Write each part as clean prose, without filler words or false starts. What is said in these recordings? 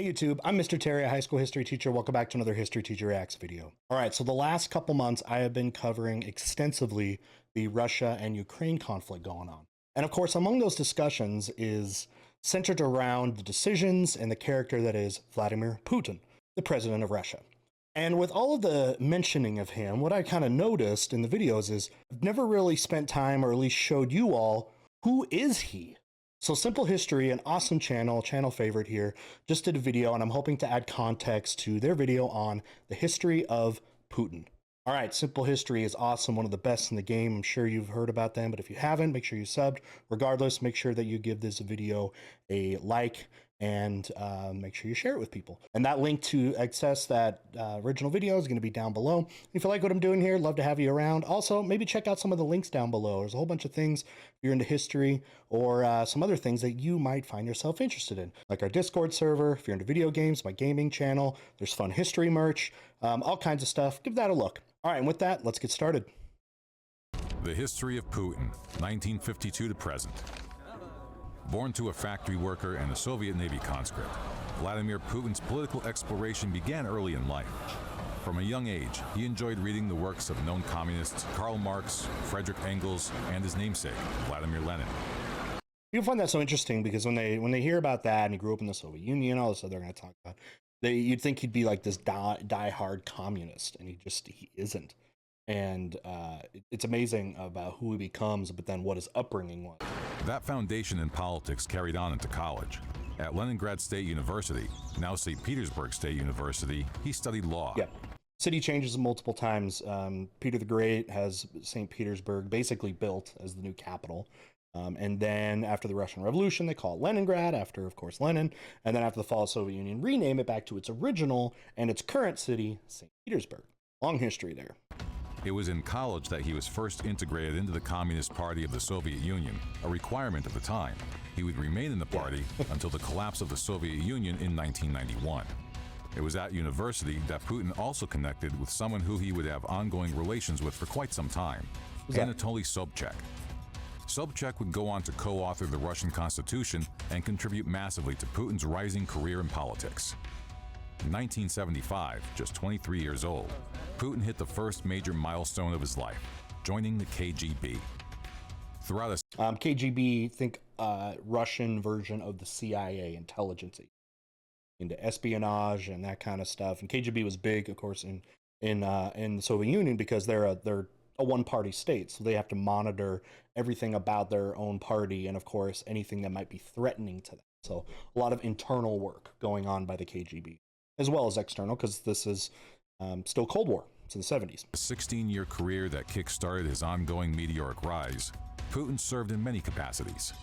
Hey YouTube, I'm Mr. Terry, a high school history teacher. Welcome back to another History Teacher Reacts video. All right, so the last couple months I have been covering extensively the Russia and Ukraine conflict going on. And of course, among those discussions is centered around the decisions and the character that is Vladimir Putin, the president of Russia. And with all of the mentioning of him, what I kind of noticed in the videos is I've never really spent time, or at least showed you all, who is he? So Simple History, an awesome channel favorite here, just did a video, and I'm hoping to add context to their video on the history of Putin. All right, Simple History is awesome, one of the best in the game. I'm sure you've heard about them, but if you haven't, make sure you subbed. Regardless, make sure that you give this video a like and make sure you share it with people. And that link to access that original video is going to be down below. If you like what I'm doing here, love to have you around. Also, maybe check out some of the links down below. There's a whole bunch of things if you're into history or some other things that you might find yourself interested in, like our Discord server. If you're into video games, my gaming channel, there's fun history merch, all kinds of stuff. Give that a look. All right, and with that, let's get started. The history of Putin, 1952 to present. Born to a factory worker and a Soviet Navy conscript, Vladimir Putin's political exploration began early in life. From a young age, he enjoyed reading the works of known communists Karl Marx, Friedrich Engels, and his namesake, Vladimir Lenin. You'll find that so interesting because when they hear about that and he grew up in the Soviet Union, all this stuff they're going to talk about, you'd think he'd be like this die-hard communist, and he isn't. And it's amazing about who he becomes, but then what his upbringing was. That foundation in politics carried on into college. At Leningrad State University, now St. Petersburg State University, he studied law. Yeah. City changes multiple times. Peter the Great has St. Petersburg basically built as the new capital. And then after the Russian Revolution, they call it Leningrad, after, of course, Lenin. And then after the fall of the Soviet Union, rename it back to its original and its current city, St. Petersburg. Long history there. It was in college that he was first integrated into the Communist Party of the Soviet Union, a requirement of the time. He would remain in the party until the collapse of the Soviet Union in 1991. It was at university that Putin also connected with someone who he would have ongoing relations with for quite some time, Anatoly Sobchak. Sobchak would go on to co-author the Russian Constitution and contribute massively to Putin's rising career in politics. In 1975, just 23 years old, Putin hit the first major milestone of his life, joining the KGB. Throughout a KGB, think Russian version of the CIA, intelligence, into espionage and that kind of stuff. And KGB was big, of course, in the Soviet Union because they're a one-party state, so they have to monitor everything about their own party and, of course, anything that might be threatening to them. So a lot of internal work going on by the KGB, as well as external, because this is still Cold War. It's in the 70s. A 16-year career that kick-started his ongoing meteoric rise, Putin served in many capacities.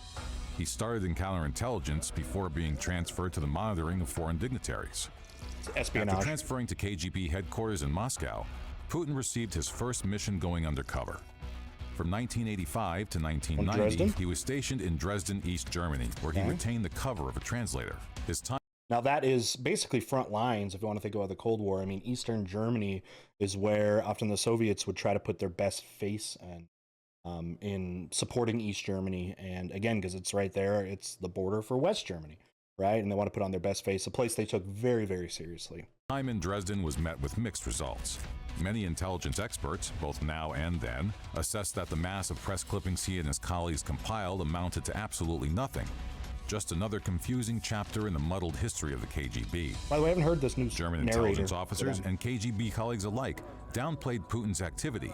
He started in counterintelligence before being transferred to the monitoring of foreign dignitaries. Espionage. After transferring to KGB headquarters in Moscow, Putin received his first mission going undercover. From 1985 to 1990, he was stationed in Dresden, East Germany, where he retained the cover of a translator. His time Now that is basically front lines if you want to think about the Cold War. I mean, Eastern Germany is where often the Soviets would try to put their best face in supporting East Germany. And again, because it's right there, it's the border for West Germany, right? And they want to put on their best face, a place they took very, very seriously. Time in Dresden was met with mixed results. Many intelligence experts, both now and then, assessed that the mass of press clippings he and his colleagues compiled amounted to absolutely nothing. Just another confusing chapter in the muddled history of the KGB. By the way, I haven't heard this news. German intelligence officers and KGB colleagues alike downplayed Putin's activity,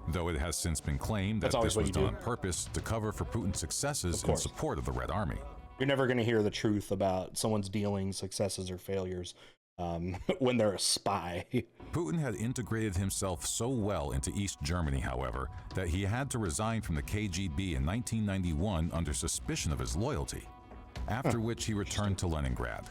though it has since been claimed that this was done on purpose to cover for Putin's successes in support of the Red Army. You're never going to hear the truth about someone's dealings, successes, or failures when they're a spy. Putin had integrated himself so well into East Germany, however, that he had to resign from the KGB in 1991 under suspicion of his loyalty, after which he returned to Leningrad.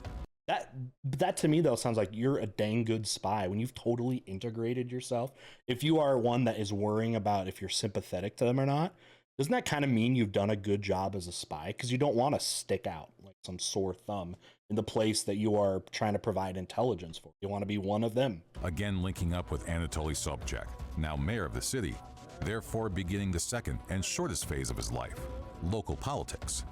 That to me, though, sounds like you're a dang good spy when you've totally integrated yourself. If you are one that is worrying about if you're sympathetic to them or not, doesn't that kind of mean you've done a good job as a spy? Because you don't want to stick out like some sore thumb in the place that you are trying to provide intelligence for. You want to be one of them. Again, linking up with Anatoly Sobchak, now mayor of the city, therefore beginning the second and shortest phase of his life, local politics.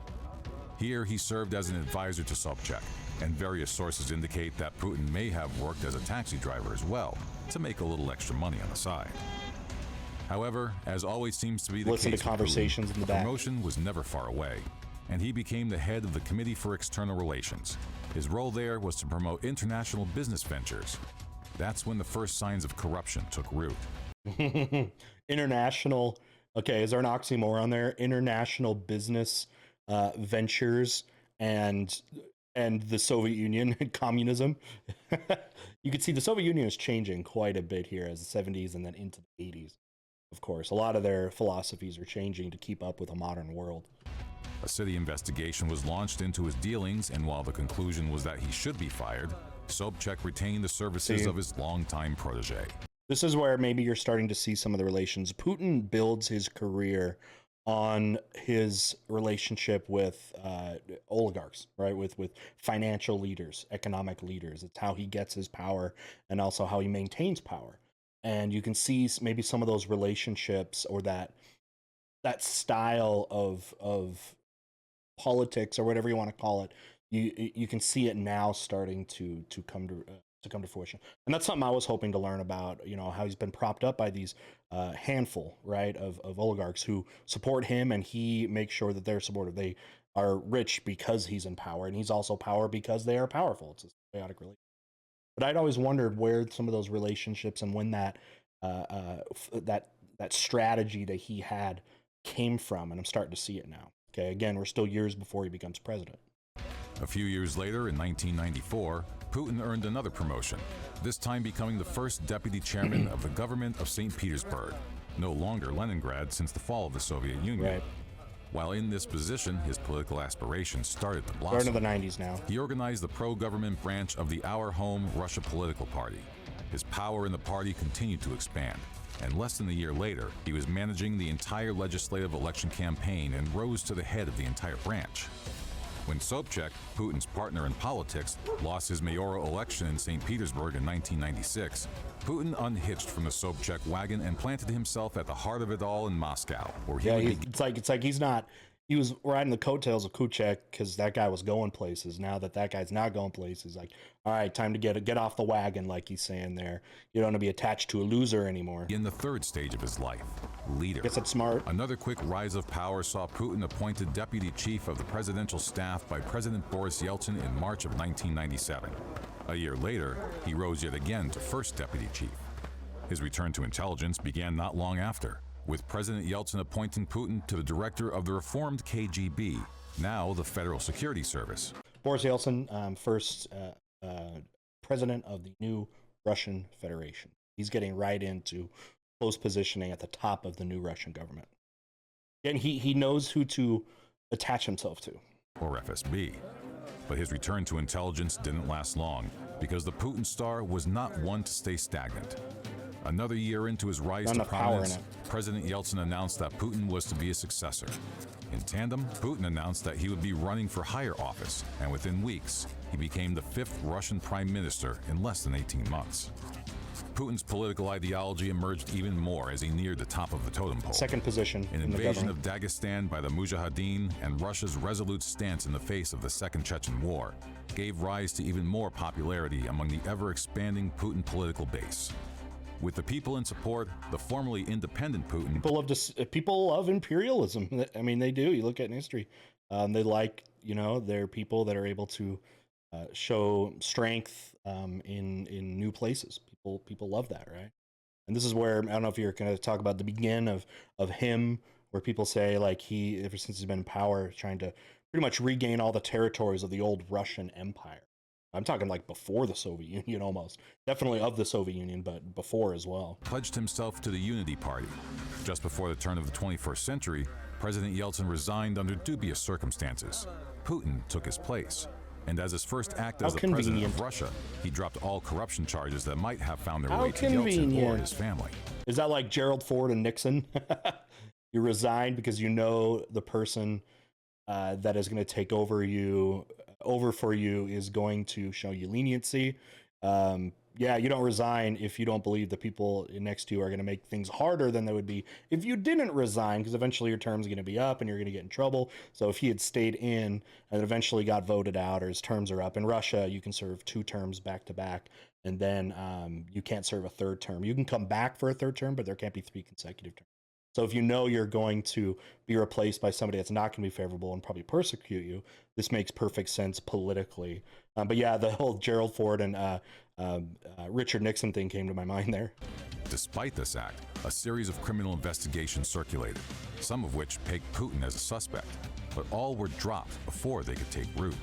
Here he served as an advisor to Sobchak, And various sources indicate that Putin may have worked as a taxi driver as well, to make a little extra money on the side. However, as always seems to be the Listen case to conversations with Putin, in the the back. promotion was never far away, and he became the head of the Committee for External Relations. His role there was to promote international business ventures. That's when the first signs of corruption took root. International, okay, is there an oxymoron there? International business ventures and the Soviet Union and communism. You can see the Soviet Union is changing quite a bit here as the 70s and then into the 80s. Of course, a lot of their philosophies are changing to keep up with a modern world. A city investigation was launched into his dealings, and while the conclusion was that he should be fired, Sobchak retained the services of his longtime protege. This is where maybe you're starting to see some of the relations. Putin builds his career on his relationship with oligarchs, right? With financial leaders, economic leaders. It's how he gets his power and also how he maintains power. And you can see maybe some of those relationships or that style of politics or whatever you want to call it. You can see it now starting to come to fruition. And that's something I was hoping to learn about, you know, how he's been propped up by these handful, right, of oligarchs who support him, and he makes sure that they're supportive. They are rich because he's in power, and he's also power because they are powerful. It's a symbiotic relationship. But I'd always wondered where some of those relationships and when that strategy that he had came from, and I'm starting to see it now. Okay, again, we're still years before he becomes president. A few years later, in 1994, Putin earned another promotion, this time becoming the first deputy chairman of the government of St. Petersburg, no longer Leningrad since the fall of the Soviet Union. Right. While in this position, his political aspirations started to blossom. Starting in the 90s now. He organized the pro-government branch of the Our Home Russia political party. His power in the party continued to expand, and less than a year later, he was managing the entire legislative election campaign and rose to the head of the entire branch. When Sobchak, Putin's partner in politics, lost his mayoral election in St. Petersburg in 1996, Putin unhitched from the Sobchak wagon and planted himself at the heart of it all in Moscow, where it's like he's not. He was riding the coattails of Kuchek because that guy was going places. Now that guy's not going places, like, all right, time to get off the wagon, like he's saying there. You don't want to be attached to a loser anymore. In the third stage of his life, leader. Guess that's smart. Another quick rise of power saw Putin appointed deputy chief of the presidential staff by President Boris Yeltsin in March of 1997. A year later, he rose yet again to first deputy chief. His return to intelligence began not long after, with President Yeltsin appointing Putin to the director of the reformed KGB, now the Federal Security Service. Boris Yeltsin, first president of the new Russian Federation. He's getting right into close positioning at the top of the new Russian government. And he knows who to attach himself to. Or FSB. But his return to intelligence didn't last long, because the Putin star was not one to stay stagnant. Another year into his rise to prominence, President Yeltsin announced that Putin was to be his successor. In tandem, Putin announced that he would be running for higher office, and within weeks, he became the fifth Russian prime minister in less than 18 months. Putin's political ideology emerged even more as he neared the top of the totem pole. Second position An in the invasion government. of Dagestan by the Mujahideen and Russia's resolute stance in the face of the Second Chechen War gave rise to even more popularity among the ever-expanding Putin political base. With the people in support, the formerly independent Putin... People love imperialism. I mean, they do. You look at in history. They like, they're people that are able to show strength in new places. People love that, right? And this is where, I don't know if you're going to talk about the beginning of him, where people say, like, he, ever since he's been in power, trying to pretty much regain all the territories of the old Russian Empire. I'm talking like before the Soviet Union almost. Definitely of the Soviet Union, but before as well. Pledged himself to the Unity Party. Just before the turn of the 21st century, President Yeltsin resigned under dubious circumstances. Putin took his place. And as his first act as the president of Russia, he dropped all corruption charges that might have found their way to Yeltsin or his family. Is that like Gerald Ford and Nixon? You resign because you know the person that is going to take over for you is going to show you leniency. yeah, you don't resign if you don't believe the people next to you are going to make things harder than they would be if you didn't resign, because eventually your term's going to be up and you're going to get in trouble. So if he had stayed in and eventually got voted out or his terms are up, in Russia, you can serve 2 terms back to back, and then you can't serve a 3rd term. You can come back for a 3rd term, but there can't be 3 consecutive terms. So if you know you're going to be replaced by somebody that's not going to be favorable and probably persecute you, this makes perfect sense politically. But yeah, the whole Gerald Ford and Richard Nixon thing came to my mind there. Despite this act, a series of criminal investigations circulated, some of which pegged Putin as a suspect, but all were dropped before they could take root.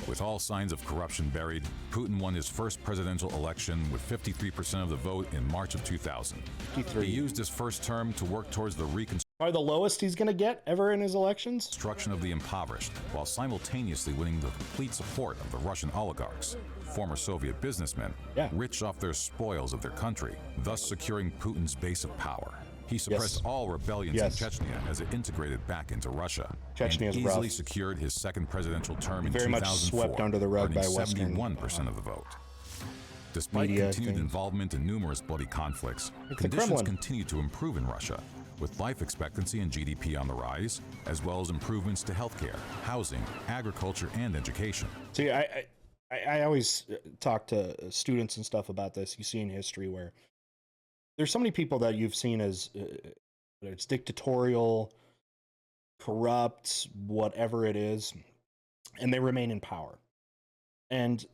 With all signs of corruption buried, Putin won his first presidential election with 53% of the vote in March of 2000. 53. He used his first term to work towards the probably the lowest he's going to get ever in his elections. Destruction of the impoverished, while simultaneously winning the complete support of the Russian oligarchs, former Soviet businessmen, rich off their spoils of their country, thus securing Putin's base of power. He suppressed all rebellions in Chechnya as it integrated back into Russia, and easily secured his second presidential term in 2004, much swept under the rug by 71% of the vote. Despite continued involvement in numerous bloody conflicts, conditions continue to improve in Russia, with life expectancy and GDP on the rise, as well as improvements to healthcare, housing, agriculture, and education. See, I always talk to students and stuff about this. You see in history where there's so many people that you've seen as whether it's dictatorial, corrupt, whatever it is, and they remain in power. And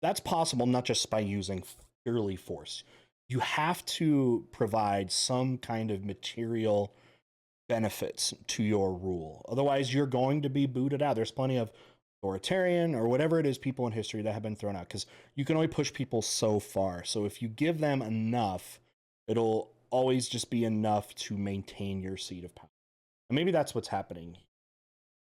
that's possible not just by using purely force. You have to provide some kind of material benefits to your rule. Otherwise, you're going to be booted out. There's plenty of authoritarian or whatever it is people in history that have been thrown out because you can only push people so far. So if you give them enough, it'll always just be enough to maintain your seat of power. And maybe that's what's going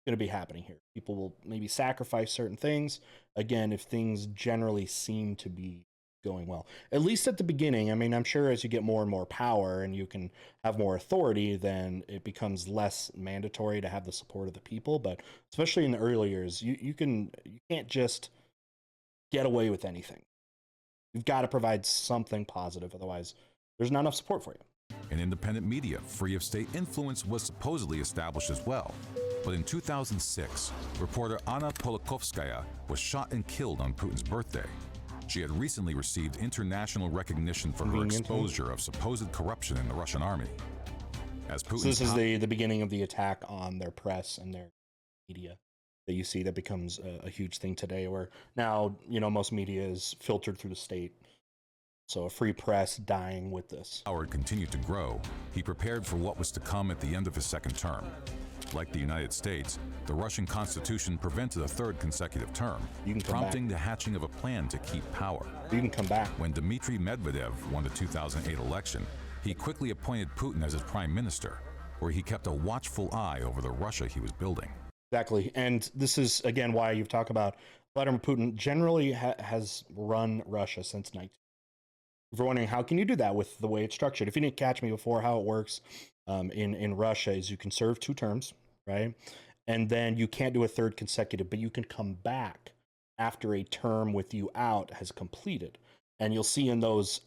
to be happening here. People will maybe sacrifice certain things, again, if things generally seem to be going well. At least at the beginning. I mean, I'm sure as you get more and more power and you can have more authority, then it becomes less mandatory to have the support of the people. But especially in the early years, you can't just get away with anything. You've got to provide something positive, otherwise there's not enough support for you. An independent media free of state influence was supposedly established as well. But in 2006, reporter Anna Politkovskaya was shot and killed on Putin's birthday. She had recently received international recognition for her exposure of supposed corruption in the Russian army. As Putin's so this is the beginning of the attack on their press and their media that you see that becomes a huge thing today, where now, most media is filtered through the state. So a free press dying with this. Howard continued to grow. He prepared for what was to come at the end of his second term. Like the United States, the Russian Constitution prevented a third consecutive term, prompting the hatching of a plan to keep power. You can come back. When Dmitry Medvedev won the 2008 election, he quickly appointed Putin as his prime minister, where he kept a watchful eye over the Russia he was building. Exactly. And this is, again, why you've talked about Vladimir Putin generally has run Russia since 19. If you're wondering, how can you do that with the way it's structured? If you didn't catch me before, how it works in Russia is you can serve 2 terms, right? And then you can't do a third consecutive, but you can come back after a term with you out has completed. And you'll see in those,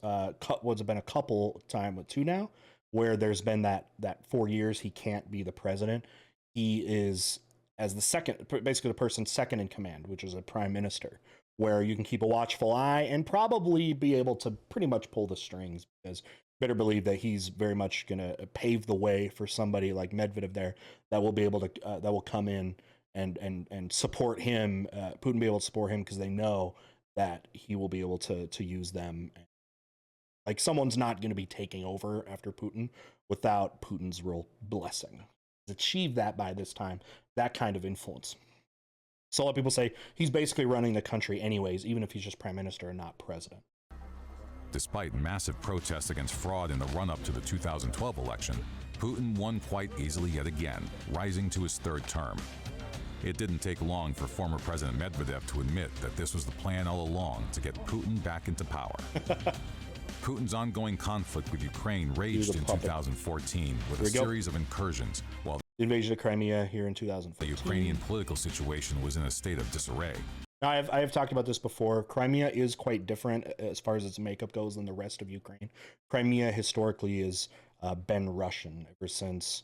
what's been a couple time with 2 now, where there's been that 4 years he can't be the president. He is as the second, basically the person second in command, which is a prime minister, where you can keep a watchful eye and probably be able to pretty much pull the strings, because better believe that he's very much going to pave the way for somebody like Medvedev there that will be able to, that will come in and support him, Putin be able to support him because they know that he will be able to use them. Like, someone's not going to be taking over after Putin without Putin's real blessing. He's achieved that by this time, that kind of influence. So a lot of people say he's basically running the country anyways, even if he's just prime minister and not president. Despite massive protests against fraud in the run-up to the 2012 election, Putin won quite easily yet again, rising to his third term. It didn't take long for former President Medvedev to admit that this was the plan all along to get Putin back into power. Putin's ongoing conflict with Ukraine raged in 2014 with a series of incursions, while the invasion of Crimea here in 2014. The Ukrainian political situation was in a state of disarray. Now, I have talked about this before. Crimea is quite different as far as its makeup goes than the rest of Ukraine. Crimea historically has been Russian ever since.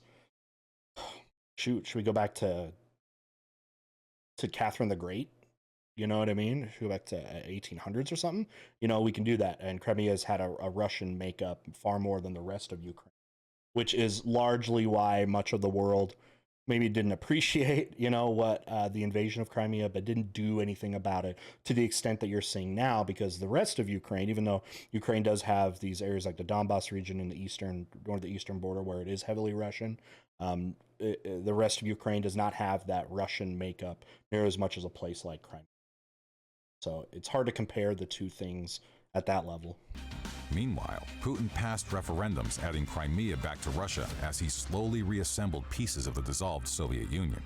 Shoot, should we go back to Catherine the Great? You know what I mean? Should we go back to 1800s or something? You know, we can do that. And Crimea has had a Russian makeup far more than the rest of Ukraine, which is largely why much of the world maybe didn't appreciate, you know, what the invasion of Crimea, but didn't do anything about it to the extent that you're seeing now, because the rest of Ukraine, even though Ukraine does have these areas like the Donbass region in the eastern, north of the eastern border where it is heavily Russian, the rest of Ukraine does not have that Russian makeup near as much as a place like Crimea. So it's hard to compare the two things at that level. Meanwhile, Putin passed referendums adding Crimea back to Russia as he slowly reassembled pieces of the dissolved Soviet Union.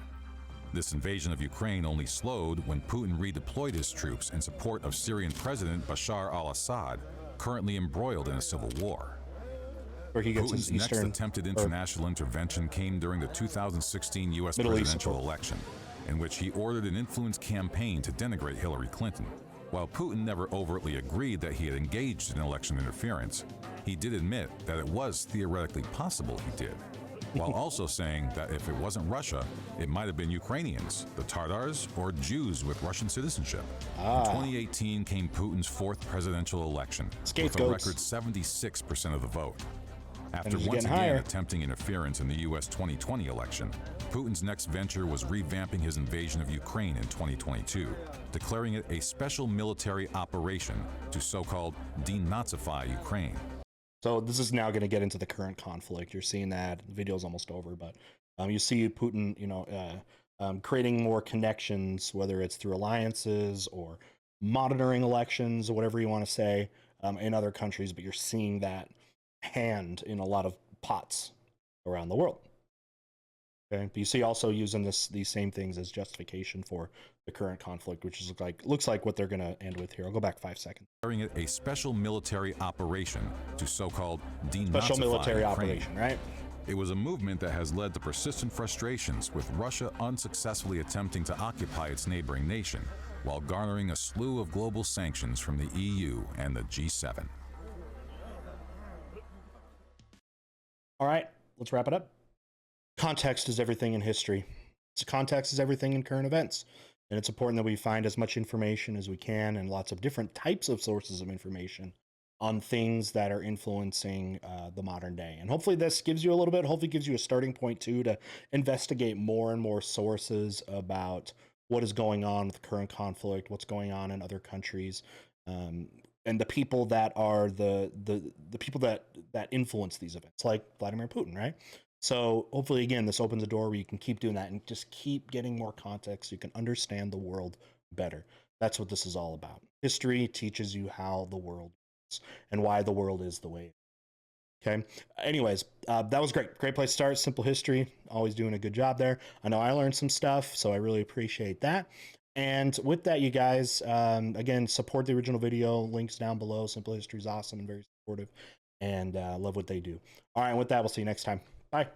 This invasion of Ukraine only slowed when Putin redeployed his troops in support of Syrian President Bashar al-Assad, currently embroiled in a civil war. Where he gets Putin's next attempted international intervention came during the 2016 U.S. presidential election, in which he ordered an influence campaign to denigrate Hillary Clinton. While Putin never overtly agreed that he had engaged in election interference, he did admit that it was theoretically possible he did, while also saying that if it wasn't Russia, it might have been Ukrainians, the Tatars, or Jews with Russian citizenship. In 2018 came Putin's fourth presidential election, with a record 76% of the vote. After once again attempting interference in the U.S. 2020 election, Putin's next venture was revamping his invasion of Ukraine in 2022, declaring it a special military operation to so-called denazify Ukraine. So this is now going to get into the current conflict. You're seeing that. The video's almost over, but you see Putin, you know, creating more connections, whether it's through alliances or monitoring elections or whatever you want to say, in other countries, but you're seeing that hand in a lot of pots around the world. Okay, but you see also using these same things as justification for the current conflict, which is looks like what they're going to end with here. I'll go back 5 seconds. Declaring it a special military operation to so-called denazify special military Ukraine. Operation, right? It was a movement that has led to persistent frustrations, with Russia unsuccessfully attempting to occupy its neighboring nation, while garnering a slew of global sanctions from the EU and the G7. All right, let's wrap it up. Context is everything in history. Context is everything in current events. And it's important that we find as much information as we can and lots of different types of sources of information on things that are influencing the modern day. And hopefully this gives you a little bit, hopefully gives you a starting point too to investigate more and more sources about what is going on with the current conflict, what's going on in other countries, and the people that are the people that influence these events, like Vladimir Putin, right? So hopefully, again, this opens a door where you can keep doing that and just keep getting more context so you can understand the world better. That's what this is all about. History teaches you how the world is and why the world is the way it is. Okay. Anyways, that was great. Great place to start. Simple history. Always doing a good job there. I know I learned some stuff, so I really appreciate that. And with that, you guys, again, support the original video. Links down below. Simple History is awesome and very supportive, and love what they do. All right, with that, we'll see you next time. Bye.